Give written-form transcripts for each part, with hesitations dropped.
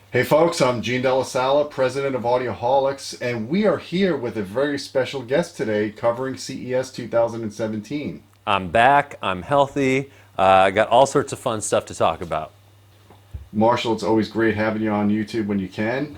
Hey folks, I'm Gene Della Sala, president of Audioholics, and we are here with a very special guest today covering CES 2017. I'm back. I'm healthy. I got all sorts of fun stuff to talk about. Marshall, it's always great having you on YouTube when you can.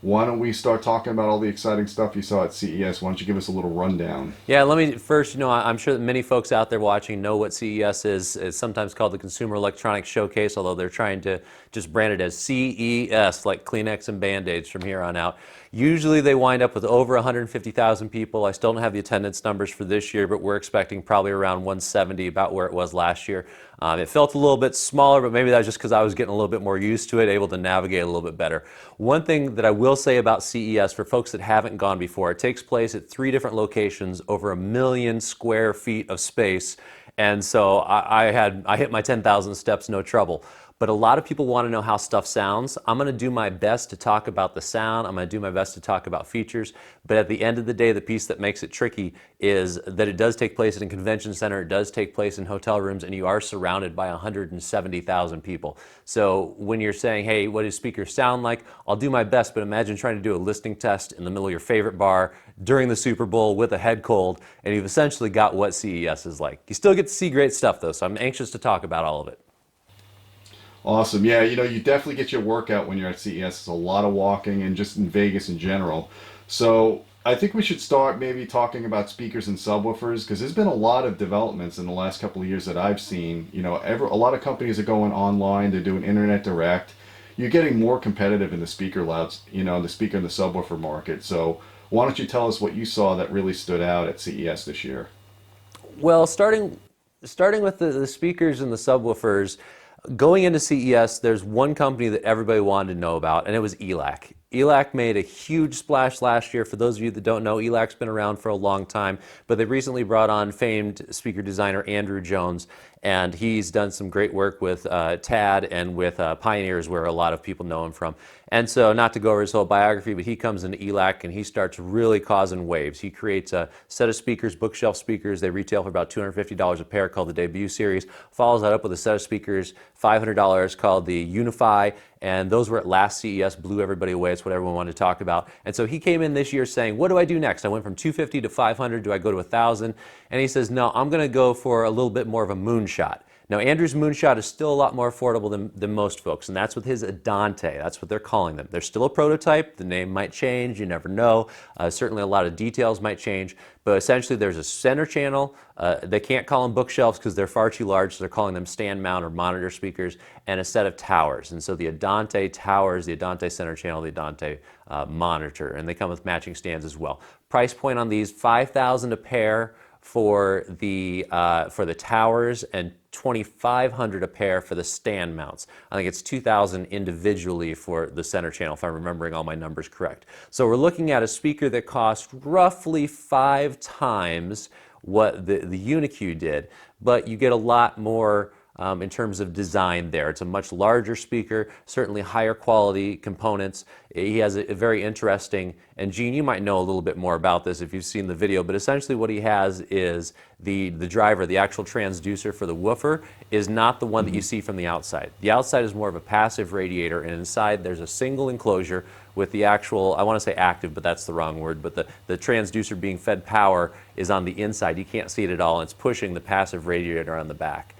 Why don't we start talking about all the exciting stuff you saw at CES? Why don't you give us a little rundown? Yeah, let me first, I'm sure that many folks out there watching know what CES is. It's sometimes called the Consumer Electronics Showcase, although they're trying to just brand it as CES, like Kleenex and Band-Aids from here on out. Usually they wind up with over 150,000 people. I still don't have the attendance numbers for this year, but we're expecting probably around 170, about where it was last year. It felt a little bit smaller, but maybe that's just because I was getting a little bit more used to it, able to navigate a little bit better. One thing that I will say about CES for folks that haven't gone before, it takes place at 3 different locations, over 1 million square feet of space, and so I hit my 10,000 steps no trouble. But a lot of people want to know how stuff sounds. I'm going to do my best to talk about the sound. I'm going to do my best to talk about features. But at the end of the day, the piece that makes it tricky is that it does take place in a convention center. It does take place in hotel rooms, and you are surrounded by 170,000 people. So when you're saying, hey, what does speakers sound like? I'll do my best, but imagine trying to do a listening test in the middle of your favorite bar during the Super Bowl with a head cold, and you've essentially got what CES is like. You still get to see great stuff, though, so I'm anxious to talk about all of it. Awesome. Yeah, you definitely get your workout when you're at CES. It's a lot of walking and just in Vegas in general. So I think we should start maybe talking about speakers and subwoofers because there's been a lot of developments in the last couple of years that I've seen. A lot of companies are going online. They're doing internet direct. You're getting more competitive in the speaker louds, the speaker and the subwoofer market. So why don't you tell us what you saw that really stood out at CES this year? Well, starting with the speakers and the subwoofers, going into CES, there's one company that everybody wanted to know about, and it was Elac. Elac made a huge splash last year. For those of you that don't know, Elac's been around for a long time, but they recently brought on famed speaker designer Andrew Jones, and he's done some great work with TAD and with Pioneers, where a lot of people know him from. And so, not to go over his whole biography, but he comes into Elac and he starts really causing waves. He creates a set of speakers, bookshelf speakers. They retail for about $250 a pair, called the Debut Series. Follows that up with a set of speakers, $500, called the Unify. And those were at last CES, blew everybody away. It's what everyone wanted to talk about. And so he came in this year saying, what do I do next? I went from 250 to 500. Do I go to 1,000? And he says, no, I'm going to go for a little bit more of a moonshot. Now, Andrew's moonshot is still a lot more affordable than most folks, and that's with his Adante. That's what they're calling them. They're still a prototype. The name might change. You never know. Certainly a lot of details might change, but essentially there's a center channel. They can't call them bookshelves because they're far too large, so they're calling them stand mount or monitor speakers, and a set of towers. And so the Adante towers, the Adante center channel, the Adante monitor, and they come with matching stands as well. Price point on these, $5,000 a pair for the towers and $2,500 a pair for the stand mounts. I think it's $2,000 individually for the center channel, if I'm remembering all my numbers correct. So we're looking at a speaker that costs roughly 5 times what the Unique did, but you get a lot more in terms of design there. It's a much larger speaker, certainly higher quality components. He has a very interesting, and Gene, you might know a little bit more about this if you've seen the video, but essentially what he has is the driver, the actual transducer for the woofer, is not the one that you see from the outside. The outside is more of a passive radiator, and inside there's a single enclosure with the actual, I want to say active, but that's the wrong word, but the transducer being fed power is on the inside. You can't see it at all, and it's pushing the passive radiator on the back.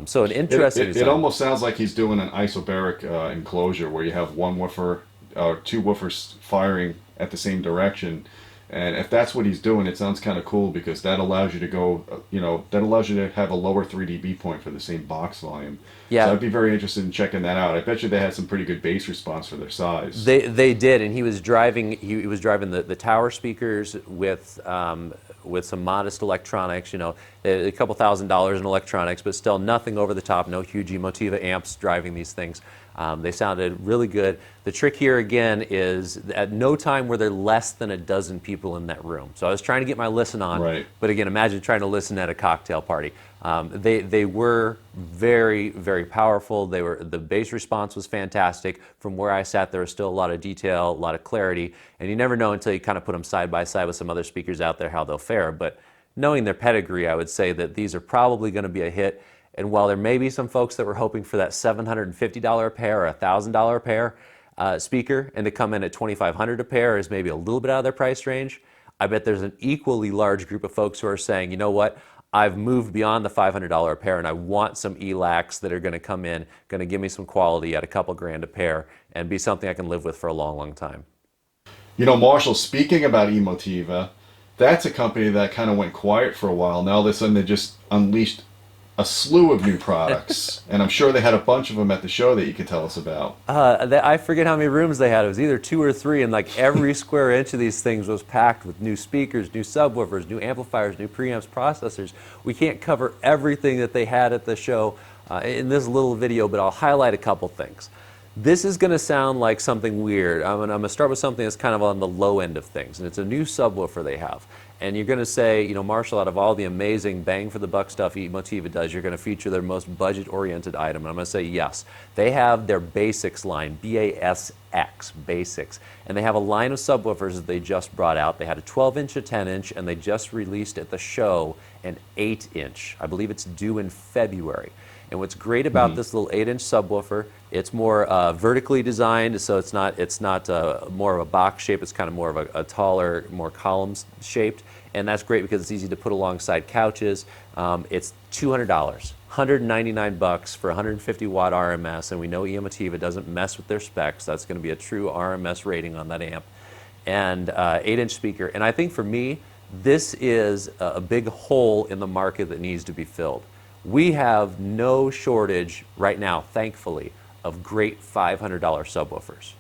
So an interesting It design. almost sounds like he's doing an isobaric enclosure where you have one woofer or two woofers firing at the same direction. And if that's what he's doing, it sounds kind of cool because that allows you to go, that allows you to have a lower 3 dB point for the same box volume. So Yeah, I'd be very interested in checking that out. I bet you they had some pretty good bass response for their size. they did, and he was driving the tower speakers with some modest electronics. A couple $1,000s in electronics, but still nothing over the top. No huge Emotiva amps driving these things. They sounded really good. The trick here again is at no time were there less than a dozen people in that room. So I was trying to get my listen on, Right. but again, imagine trying to listen at a cocktail party. They were very, very powerful. The bass response was fantastic. From where I sat, there was still a lot of detail, a lot of clarity, and you never know until you kind of put them side by side with some other speakers out there how they'll fare. But knowing their pedigree, I would say that these are probably going to be a hit. And while there may be some folks that were hoping for that $750 a pair or $1,000 a pair speaker, and to come in at $2,500 a pair is maybe a little bit out of their price range, I bet there's an equally large group of folks who are saying, you know what, I've moved beyond the $500 a pair and I want some Elacs that are going to come in, going to give me some quality at a couple grand a pair and be something I can live with for a long, long time. You know, Marshall, speaking about Emotiva, that's a company that kind of went quiet for a while. Now all of a sudden they just unleashed a slew of new products. And I'm sure they had a bunch of them at the show that you could tell us about. I forget how many rooms they had. It was either 2 or 3, and like every square inch of these things was packed with new speakers, new subwoofers, new amplifiers, new preamps, processors. We can't cover everything that they had at the show in this little video, but I'll highlight a couple things. This is going to sound like something weird. I'm going to start with something that's kind of on the low end of things, and it's a new subwoofer they have. And you're going to say, you know, Marshall, out of all the amazing bang for the buck stuff Emotiva does, you're going to feature their most budget-oriented item. And I'm going to say yes. They have their BasX line, BasX, BasX. And they have a line of subwoofers that they just brought out. They had a 12-inch, a 10-inch, and they just released at the show an 8-inch. I believe it's due in February. And what's great about this little 8-inch subwoofer, it's more vertically designed, so it's not more of a box shape. It's kind of more of a taller, more columns shaped, and that's great because it's easy to put alongside couches. It's $200, $199 for 150 watt RMS, and we know Emotiva doesn't mess with their specs. That's going to be a true RMS rating on that amp, and 8-inch speaker. And I think for me, this is a big hole in the market that needs to be filled. We have no shortage right now, thankfully, of great $500 subwoofers.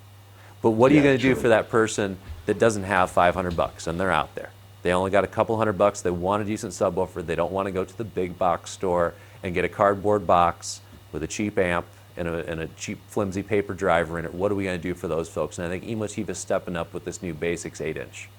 But what are you going to do for that person that doesn't have $500 and they're out there? They only got a couple $100. They want a decent subwoofer. They don't want to go to the big box store and get a cardboard box with a cheap amp and a cheap flimsy paper driver in it. What are we going to do for those folks? And I think Emotiva is stepping up with this new BasX 8-inch.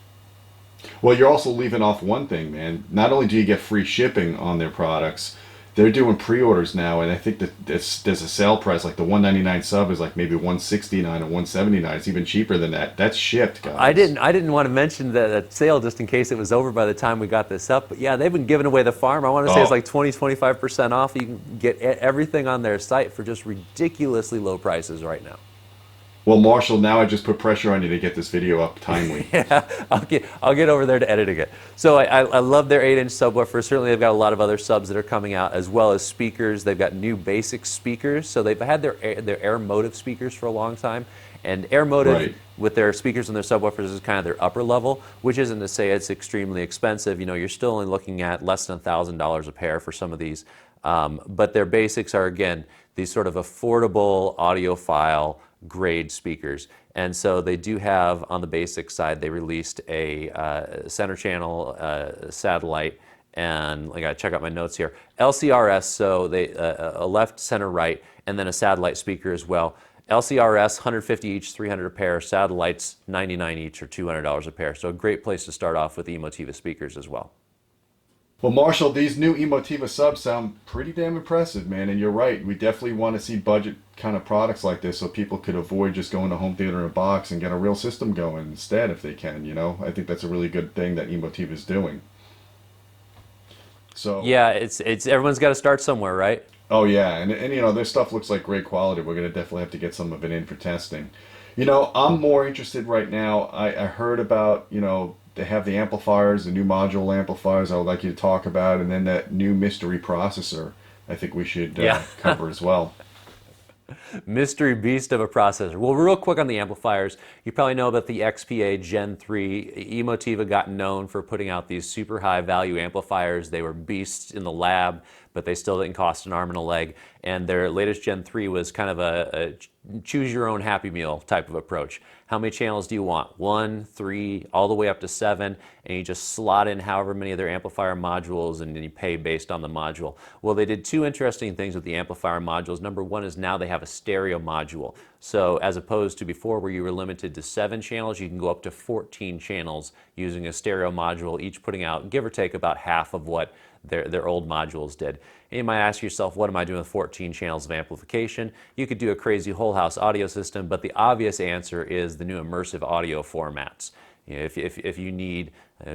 Well, you're also leaving off one thing, man. Not only do you get free shipping on their products, they're doing pre-orders now, and I think that there's a sale price, like the $199 sub is like maybe $169 or $179. It's even cheaper than that. That's shipped, guys. I didn't want to mention that sale just in case it was over by the time we got this up. But yeah, they've been giving away the farm. I want to say it's like 20-25% off. You can get everything on their site for just ridiculously low prices right now. Well, Marshall, now I just put pressure on you to get this video up timely. Yeah, I'll get over there to editing it. So I love their 8-inch subwoofer. Certainly they've got a lot of other subs that are coming out, as well as speakers. They've got new BasX speakers. So they've had their Air Motive speakers for a long time. And Air Motive, with their speakers and their subwoofers, is kind of their upper level, which isn't to say it's extremely expensive. You know, you're still only looking at less than $1,000 a pair for some of these. But their BasX are, again, these sort of affordable audiophile grade speakers. And so they do have, on the BasX side, they released a center channel satellite, and I gotta check out my notes here, LCRS, so they a left, center, right, and then a satellite speaker as well. LCRS, 150 each, 300 a pair. Satellites, 99 each, or $200 a pair. So a great place to start off with Emotiva speakers as well. Well, Marshall, these new Emotiva subs sound pretty damn impressive, man. And you're right. We definitely want to see budget kind of products like this so people could avoid just going to home theater in a box and get a real system going instead if they can, you know? I think that's a really good thing that Emotiva is doing. So yeah, it's everyone's got to start somewhere, right? Oh, yeah. And you know, their stuff looks like great quality. We're going to definitely have to get some of it in for testing. You know, I'm more interested right now. I heard about, you know, they have the amplifiers, the new module amplifiers I would like you to talk about, and then that new mystery processor I think we should cover as well. Mystery beast of a processor. Well, real quick on the amplifiers, you probably know about the XPA Gen 3. Emotiva got known for putting out these super high value amplifiers. They were beasts in the lab, but they still didn't cost an arm and a leg. And their latest Gen 3 was kind of a choose your own happy meal type of approach. How many channels do you want? 1, 3, all the way up to 7, and you just slot in however many of their amplifier modules, and then you pay based on the module. Well, they did 2 interesting things with the amplifier modules. Number 1 is now they have a stereo module. So as opposed to before where you were limited to 7 channels, you can go up to 14 channels using a stereo module, each putting out, give or take, about half of what their old modules did. And you might ask yourself, what am I doing with 14 channels of amplification? You could do a crazy whole house audio system, but the obvious answer is the new immersive audio formats. You know, if you need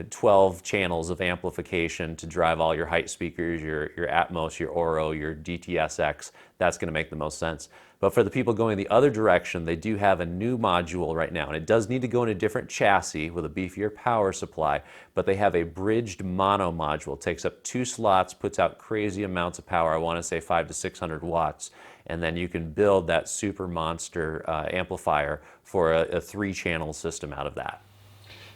12 channels of amplification to drive all your height speakers, your Atmos, your Oro, your DTSX. That's going to make the most sense. But for the people going the other direction, they do have a new module right now, and it does need to go in a different chassis with a beefier power supply, but they have a bridged mono module. It takes up 2 slots, puts out crazy amounts of power, I want to say 500 to 600 watts, and then you can build that super monster amplifier for a 3-channel system out of that.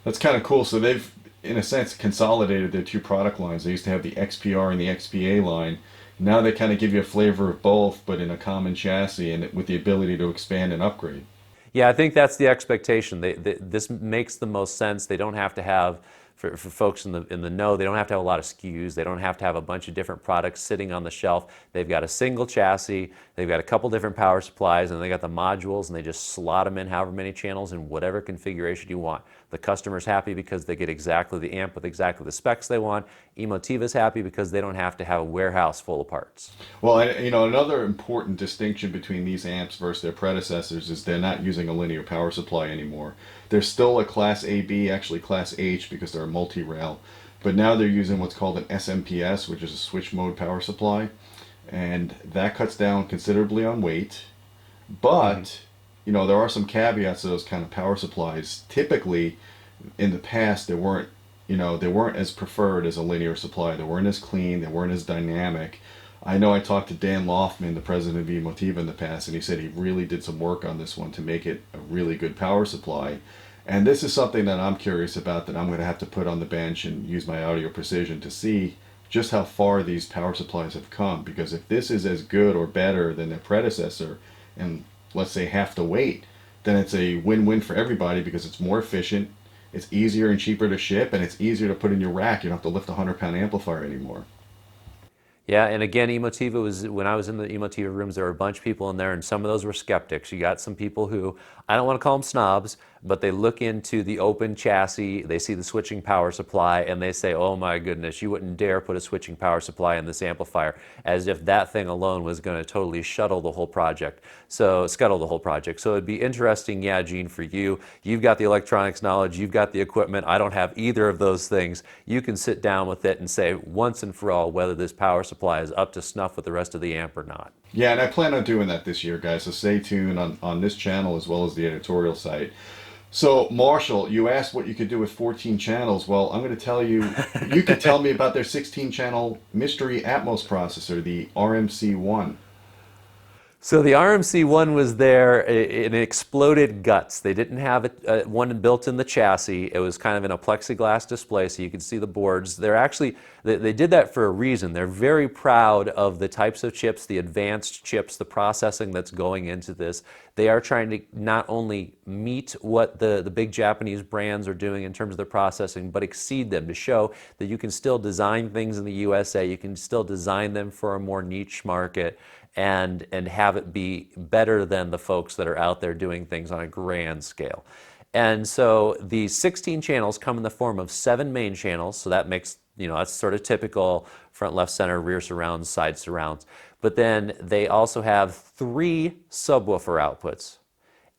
That's kind of cool. So they've, in a sense, consolidated their 2 product lines. They used to have the XPR and the XPA line. Now they kind of give you a flavor of both, but in a common chassis and with the ability to expand and upgrade. Yeah, I think that's the expectation. This makes the most sense. They don't have to have, for folks in the know, they don't have to have a lot of SKUs. They don't have to have a bunch of different products sitting on the shelf. They've got a single chassis. They've got a couple different power supplies, and they got the modules, and they just slot them in however many channels in whatever configuration you want. The customer's happy because they get exactly the amp with exactly the specs they want. Emotiva's happy because they don't have to have a warehouse full of parts. Well, another important distinction between these amps versus their predecessors is they're not using a linear power supply anymore. They're still a Class AB, actually Class H, because they're a multi-rail. But now they're using what's called an SMPS, which is a switch mode power supply. And that cuts down considerably on weight. But, there are some caveats to those kind of power supplies. Typically, in the past, they weren't as preferred as a linear supply. They weren't as clean. They weren't as dynamic. I know I talked to Dan Loftman, the president of Emotiva, in the past, and he said he really did some work on this one to make it a really good power supply. And this is something that I'm curious about, that I'm going to have to put on the bench and use my audio precision to see just how far these power supplies have come. Because if this is as good or better than their predecessor, and let's say half the weight, then it's a win-win for everybody, because it's more efficient, it's easier and cheaper to ship, and it's easier to put in your rack. You don't have to lift a 100-pound amplifier anymore. Yeah, and again, Emotiva was, when I was in the Emotiva rooms, there were a bunch of people in there, and some of those were skeptics. You got some people who, I don't want to call them snobs, but they look into the open chassis, they see the switching power supply, and they say, oh my goodness, you wouldn't dare put a switching power supply in this amplifier, as if that thing alone was going to totally scuttle the whole project. So it'd be interesting, yeah, Gene, for you. You've got the electronics knowledge, you've got the equipment. I don't have either of those things. You can sit down with it and say once and for all whether this power supply is up to snuff with the rest of the amp or not. Yeah, and I plan on doing that this year, guys, so stay tuned on this channel as well as the editorial site. So, Marshall, you asked what you could do with 14 channels. Well, I'm going to tell you, you could tell me about their 16-channel mystery Atmos processor, the RMC1. So the RMC1 was there, it exploded guts. They didn't have one built in the chassis. It was kind of in a plexiglass display so you could see the boards. They did that for a reason. They're very proud of the types of chips, the advanced chips, the processing that's going into this. They are trying to not only meet what the big Japanese brands are doing in terms of their processing, but exceed them, to show that you can still design things in the USA, you can still design them for a more niche market, and have it be better than the folks that are out there doing things on a grand scale. And so the 16 channels come in the form of 7 main channels, so that makes, that's sort of typical front, left, center, rear surrounds, side surrounds. But then they also have 3 subwoofer outputs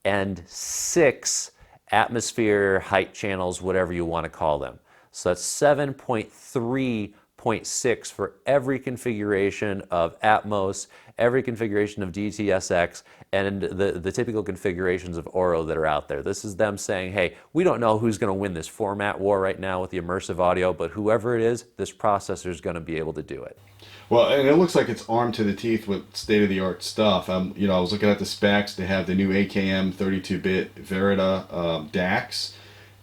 and 6 atmosphere height channels, whatever you want to call them. So that's 7.3.6 for every configuration of Atmos, every configuration of DTSX, and the typical configurations of Oro that are out there. This is them saying, hey, we don't know who's going to win this format war right now with the immersive audio, but whoever it is, this processor is going to be able to do it. Well, and it looks like it's armed to the teeth with state-of-the-art stuff. I was looking at the specs. They have the new AKM 32-bit Verita DACs,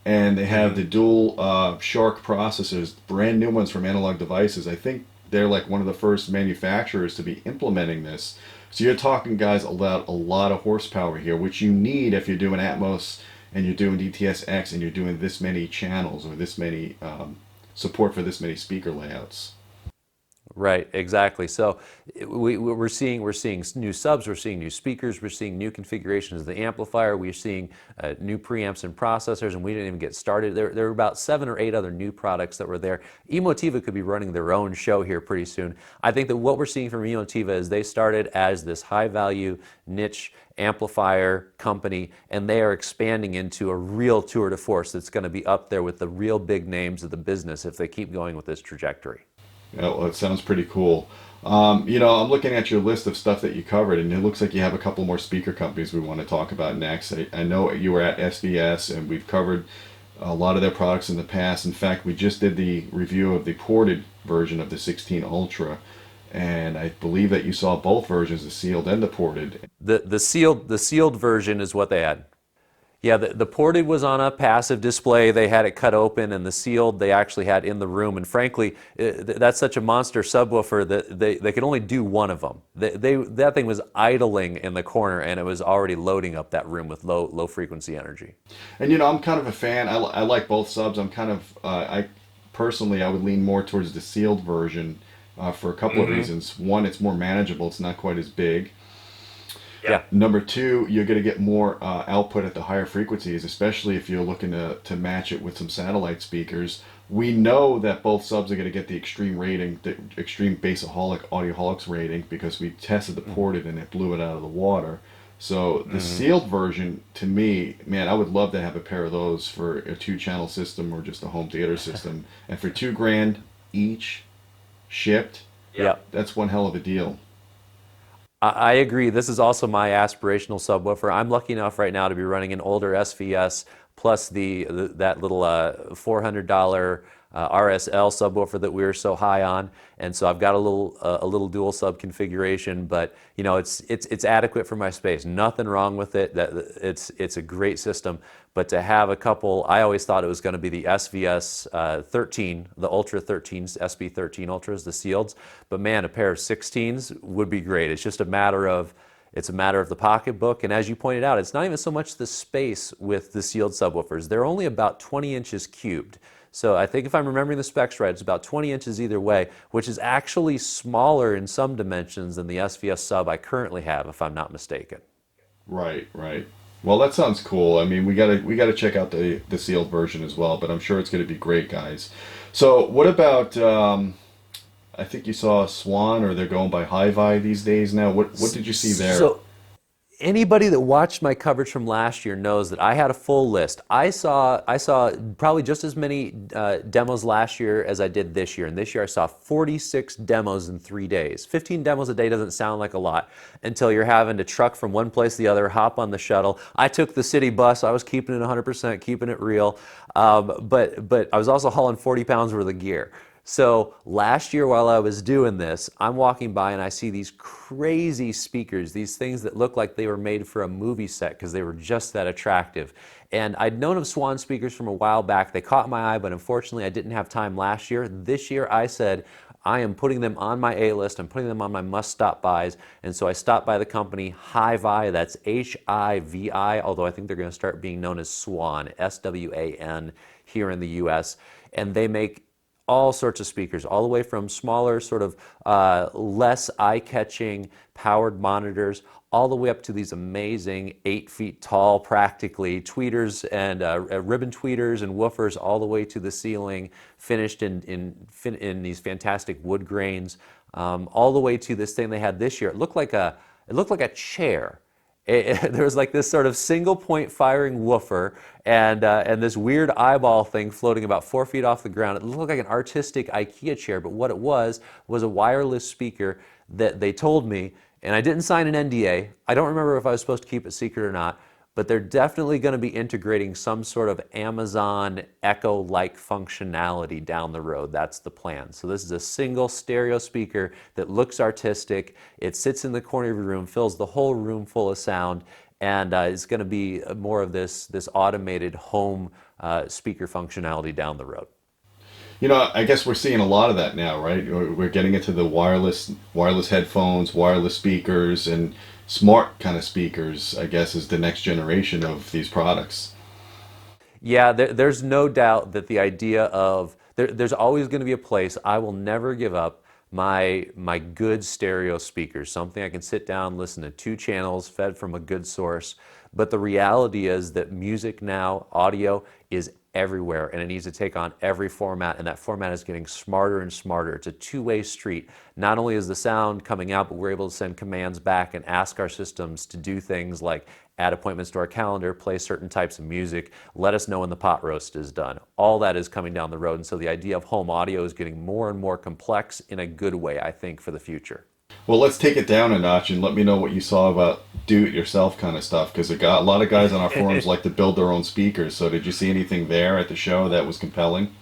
and they have the dual Shark processors, brand new ones from Analog Devices. I think they're like one of the first manufacturers to be implementing this. So you're talking, guys, about a lot of horsepower here, which you need if you're doing Atmos and you're doing DTSX and you're doing this many channels or this many support for this many speaker layouts. Right, exactly. So we're seeing new subs, we're seeing new speakers, we're seeing new configurations of the amplifier, we're seeing new preamps and processors, and we didn't even get started. There were about 7 or 8 other new products that were there. Emotiva could be running their own show here pretty soon. I think that what we're seeing from Emotiva is they started as this high-value niche amplifier company, and they are expanding into a real tour de force that's going to be up there with the real big names of the business if they keep going with this trajectory. Yeah, well, it sounds pretty cool. I'm looking at your list of stuff that you covered, and it looks like you have a couple more speaker companies we want to talk about next. I know you were at SVS, and we've covered a lot of their products in the past. In fact, we just did the review of the ported version of the 16 Ultra, and I believe that you saw both versions, the sealed and the ported. The sealed version is what they had. Yeah, the ported was on a passive display. They had it cut open, and the sealed they actually had in the room. And frankly, that's such a monster subwoofer that they could only do one of them. That thing was idling in the corner, and it was already loading up that room with low frequency energy. And I'm kind of a fan. I like both subs. I'm kind of I personally I would lean more towards the sealed version for a couple of reasons. One, it's more manageable. It's not quite as big. Yeah. Number two, you're going to get more output at the higher frequencies, especially if you're looking to match it with some satellite speakers. We know that both subs are going to get the extreme rating, the extreme Bassaholic Audioholics rating, because we tested the ported and it blew it out of the water. So the sealed version, to me, man, I would love to have a pair of those for a two-channel system or just a home theater system. And for $2,000 each shipped, Yeah. that's one hell of a deal. I agree. This is also my aspirational subwoofer. I'm lucky enough right now to be running an older SVS plus that little $400 RSL subwoofer that we were so high on, and so I've got a little dual sub configuration. But it's adequate for my space. Nothing wrong with it. It's a great system. But to have a couple, I always thought it was going to be the SVS 13, the Ultra 13s, SB 13 Ultras, the sealeds. But man, a pair of 16s would be great. It's a matter of the pocketbook, and as you pointed out, it's not even so much the space with the sealed subwoofers. They're only about 20 inches cubed. So I think if I'm remembering the specs right, it's about 20 inches either way, which is actually smaller in some dimensions than the SVS sub I currently have, if I'm not mistaken. Right, right. Well, that sounds cool. I mean, we gotta check out the sealed version as well, but I'm sure it's gonna be great, guys. So, what about? I think you saw Swan, or they're going by HiVi these days now. What did you see there? So anybody that watched my coverage from last year knows that I had a full list. I saw probably just as many demos last year as I did this year, and this year I saw 46 demos in 3 days. 15 demos a day doesn't sound like a lot until you're having to truck from one place to the other, hop on the shuttle. I took the city bus. I was keeping it 100%, keeping it real, but I was also hauling 40 pounds worth of gear. So last year while I was doing this, I'm walking by and I see these crazy speakers, these things that look like they were made for a movie set because they were just that attractive. And I'd known of Swan speakers from a while back. They caught my eye, but unfortunately I didn't have time last year. This year I said, I am putting them on my A list. I'm putting them on my must-stop buys. And so I stopped by the company HiVi, that's HiVi, although I think they're going to start being known as Swan, Swan, here in the US. And they make all sorts of speakers, all the way from smaller, sort of less eye-catching powered monitors, all the way up to these amazing 8 feet tall, practically, tweeters and ribbon tweeters and woofers, all the way to the ceiling, finished in these fantastic wood grains, all the way to this thing they had this year. It looked like a chair. There was like this sort of single point firing woofer and this weird eyeball thing floating about 4 feet off the ground. It looked like an artistic IKEA chair, but what it was a wireless speaker that they told me, and I didn't sign an NDA. I don't remember if I was supposed to keep it secret or not, but they're definitely going to be integrating some sort of Amazon Echo-like functionality down the road. That's the plan. So this is a single stereo speaker that looks artistic. It sits in the corner of your room, fills the whole room full of sound, and it's going to be more of this automated home speaker functionality down the road. I guess we're seeing a lot of that now, right? We're getting into the wireless headphones, wireless speakers, and smart kind of speakers, I guess, is the next generation of these products. Yeah, there's no doubt that the idea of there's always going to be a place. I will never give up my good stereo speakers, something I can sit down, listen to 2 channels fed from a good source. But the reality is that music now, audio, is everywhere, and it needs to take on every format, and that format is getting smarter and smarter. It's a two-way street. Not only is the sound coming out, but we're able to send commands back and ask our systems to do things like add appointments to our calendar, play certain types of music, let us know when the pot roast is done. All that is coming down the road, and so the idea of home audio is getting more and more complex in a good way, I think, for the future. Well, let's take it down a notch and let me know what you saw about do-it-yourself kind of stuff, because a lot of guys on our forums like to build their own speakers. So did you see anything there at the show that was compelling?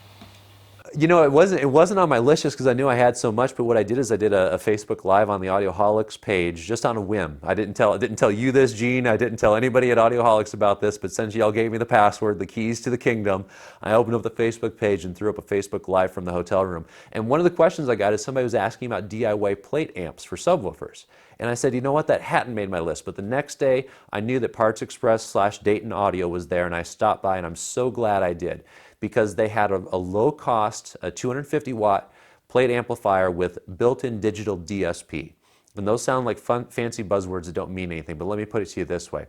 You know, it wasn't on my list just because I knew I had so much. But what I did is I did a Facebook Live on the Audioholics page just on a whim. I didn't tell you this, Gene. I didn't tell anybody at Audioholics about this. But since y'all gave me the password, the keys to the kingdom, I opened up the Facebook page and threw up a Facebook Live from the hotel room. And one of the questions I got is somebody was asking about DIY plate amps for subwoofers. And I said, you know what, that hadn't made my list. But the next day, I knew that Parts Express / Dayton Audio was there, and I stopped by, and I'm so glad I did, because they had a low cost, a 250 watt plate amplifier with built-in digital DSP. And those sound like fancy buzzwords that don't mean anything, but let me put it to you this way.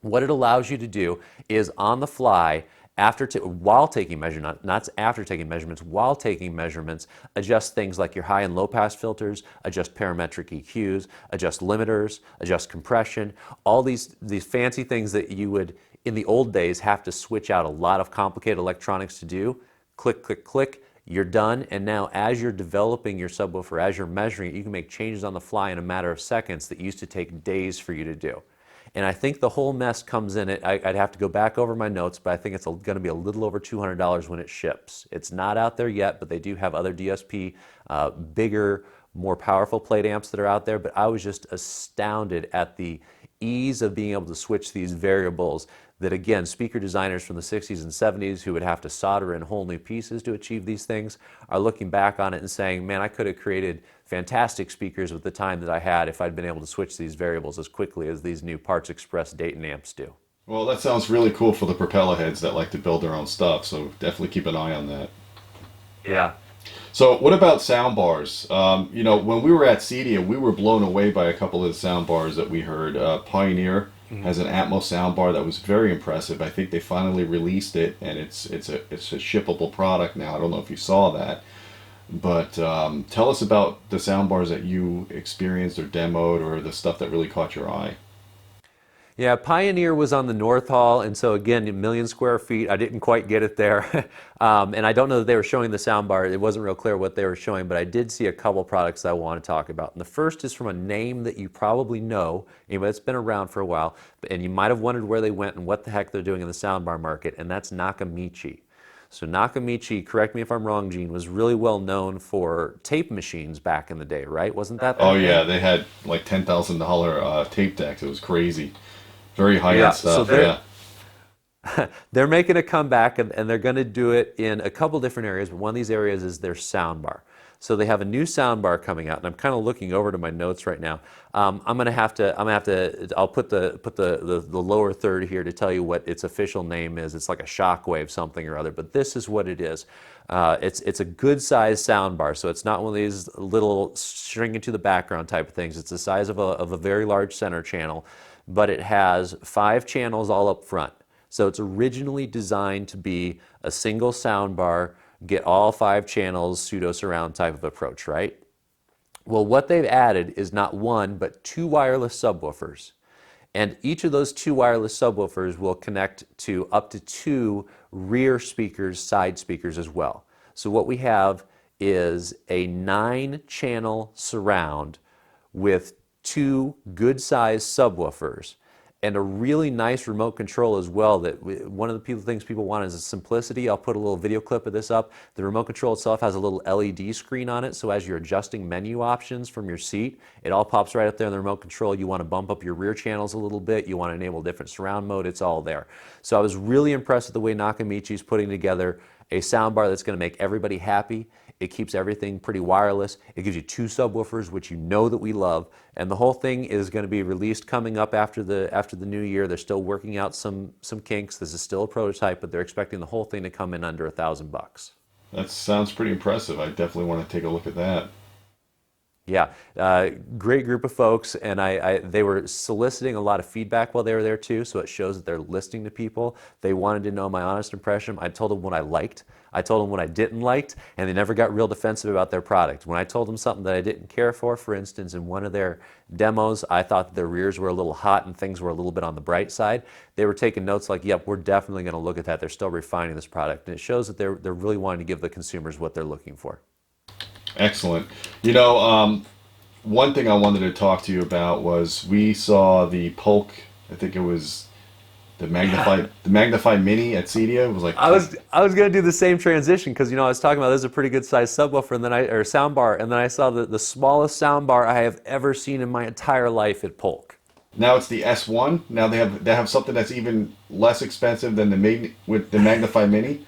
What it allows you to do is on the fly, while taking measurements, not after taking measurements, while taking measurements, adjust things like your high and low pass filters, adjust parametric EQs, adjust limiters, adjust compression, all these fancy things that you would, in the old days, have to switch out a lot of complicated electronics to do. Click, click, click, you're done. And now as you're developing your subwoofer, as you're measuring it, you can make changes on the fly in a matter of seconds that used to take days for you to do. And I think the whole mess comes in it. I'd have to go back over my notes, but I think it's going to be a little over $200 when it ships. It's not out there yet, but they do have other DSP, bigger, more powerful plate amps that are out there. But I was just astounded at the ease of being able to switch these variables that, again, speaker designers from the 60s and 70s who would have to solder in whole new pieces to achieve these things are looking back on it and saying, man, I could have created fantastic speakers with the time that I had if I'd been able to switch these variables as quickly as these new Parts Express Dayton amps do. Well, that sounds really cool for the propeller heads that like to build their own stuff, so definitely keep an eye on that. Yeah. So what about soundbars? You know, when we were at CEDIA, we were blown away by a couple of the soundbars that we heard. Pioneer has an Atmos soundbar that was very impressive. I think they finally released it, and it's a shippable product now. I don't know if you saw that, but tell us about the soundbars that you experienced or demoed, or the stuff that really caught your eye. Yeah, Pioneer was on the North Hall, and so again, 1,000,000 square feet. I didn't quite get it there. And I don't know that they were showing the soundbar. It wasn't real clear what they were showing, but I did see a couple products that I want to talk about. And the first is from a name that you probably know, anybody that's been around for a while, and you might have wondered where they went and what the heck they're doing in the soundbar market, and that's Nakamichi. So Nakamichi, correct me if I'm wrong, Gene, was really well known for tape machines back in the day, right? Wasn't that? Oh yeah, they had like $10,000 tape decks. It was crazy. Very high-end stuff, yeah. They're making a comeback, and they're going to do it in a couple different areas, but one of these areas is their soundbar. So they have a new soundbar coming out, and I'm kind of looking over to my notes right now. I'll put the lower third here to tell you what its official name is. It's like a Shockwafe something or other, but this is what it is. It's a good-sized soundbar, so it's not one of these little shrink into the background type of things. It's the size of a very large center channel, but it has 5 channels all up front. So it's originally designed to be a single soundbar, get all 5 channels, pseudo surround type of approach, right? Well, what they've added is not one, but 2 wireless subwoofers. And each of those 2 wireless subwoofers will connect to up to 2 rear speakers, side speakers as well. So what we have is a 9-channel surround with 2 good-sized subwoofers and a really nice remote control as well. That one of the things people want is simplicity. I'll put a little video clip of this up. The remote control itself has a little LED screen on it, so as you're adjusting menu options from your seat, it all pops right up there in the remote control. You want to bump up your rear channels a little bit, you want to enable different surround mode, it's all there. So I was really impressed with the way Nakamichi's putting together a soundbar that's going to make everybody happy. It keeps everything pretty wireless. It gives you 2 subwoofers, which you know that we love. And the whole thing is going to be released coming up after the new year. They're still working out some kinks. This is still a prototype, but they're expecting the whole thing to come in under $1,000. That sounds pretty impressive. I definitely want to take a look at that. Yeah, great group of folks, and they were soliciting a lot of feedback while they were there too. So it shows that they're listening to people. They wanted to know my honest impression. I told them what I liked. I told them what I didn't like, and they never got real defensive about their product. When I told them something that I didn't care for instance, in one of their demos, I thought that their rears were a little hot and things were a little bit on the bright side. They were taking notes like, "Yep, we're definitely going to look at that." They're still refining this product, and it shows that they're really wanting to give the consumers what they're looking for. Excellent. You know, one thing I wanted to talk to you about was we saw the Polk. I think it was the MagniFi Mini at CEDIA. It was like I was gonna do the same transition because I was talking about this is a pretty good sized subwoofer and then or soundbar, and then I saw the smallest soundbar I have ever seen in my entire life at Polk. now it's the S1. Now they have something that's even less expensive than with the MagniFi Mini.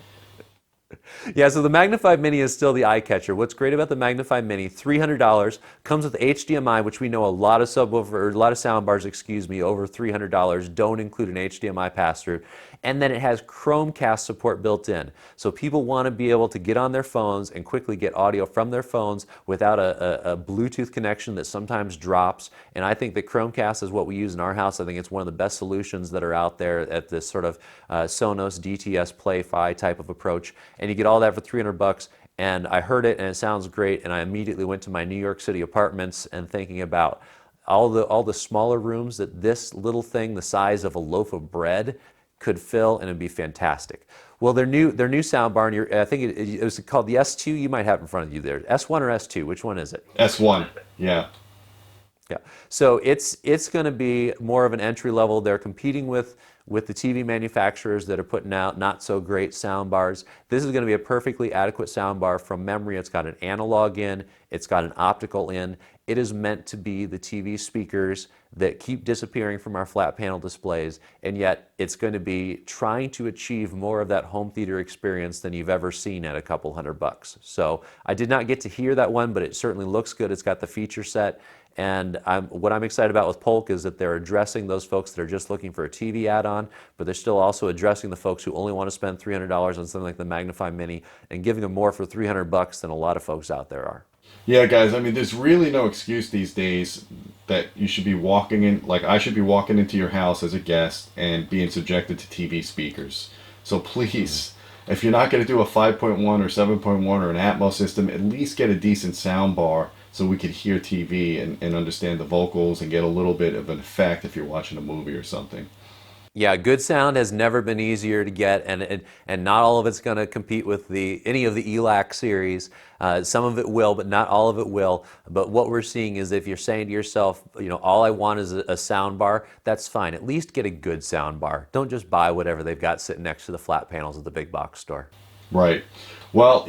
Yeah, so the MagniFi Mini is still the eye catcher. What's great about the MagniFi Mini, $300, comes with HDMI, which we know a lot of a lot of soundbars, over $300 don't include an HDMI pass-through. And then it has Chromecast support built in. So people want to be able to get on their phones and quickly get audio from their phones without a Bluetooth connection that sometimes drops. And I think that Chromecast is what we use in our house. I think it's one of the best solutions that are out there at this sort of Sonos DTS Play-Fi type of approach. And you get all that for $300. And I heard it and it sounds great. And I immediately went to my New York City apartments and thinking about all the smaller rooms that this little thing the size of a loaf of bread could fill, and it'd be fantastic. Well, their new soundbar, and I think it was called the S2. You might have it in front of you there. S1 or S2? Which one is it? S1. Yeah. Yeah. So it's going to be more of an entry level. They're competing with the TV manufacturers that are putting out not so great soundbars. This is going to be a perfectly adequate soundbar from memory. It's got an analog in, it's got an optical in. It is meant to be the TV speakers that keep disappearing from our flat panel displays, and yet it's going to be trying to achieve more of that home theater experience than you've ever seen at a couple $100. So I did not get to hear that one, but it certainly looks good. It's got the feature set. And what I'm excited about with Polk is that they're addressing those folks that are just looking for a TV add-on, but they're still also addressing the folks who only want to spend $300 on something like the MagniFi Mini and giving them more for $300 than a lot of folks out there are. Yeah, guys, I mean, there's really no excuse these days that you should be walking in, like I should be walking into your house as a guest and being subjected to TV speakers. So please, if you're not going to do a 5.1 or 7.1 or an Atmos system, at least get a decent sound bar so we could hear TV and understand the vocals and get a little bit of an effect if you're watching a movie or something. Yeah, good sound has never been easier to get, and not all of it's going to compete with any of the Elac series. Some of it will, but not all of it will. But what we're seeing is if you're saying to yourself, all I want is a sound bar, that's fine. At least get a good sound bar. Don't just buy whatever they've got sitting next to the flat panels at the big box store. Right. Well,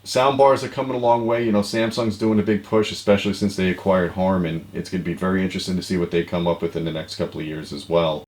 sound bars are coming a long way. Samsung's doing a big push, especially since they acquired Harman. It's going to be very interesting to see what they come up with in the next couple of years as well.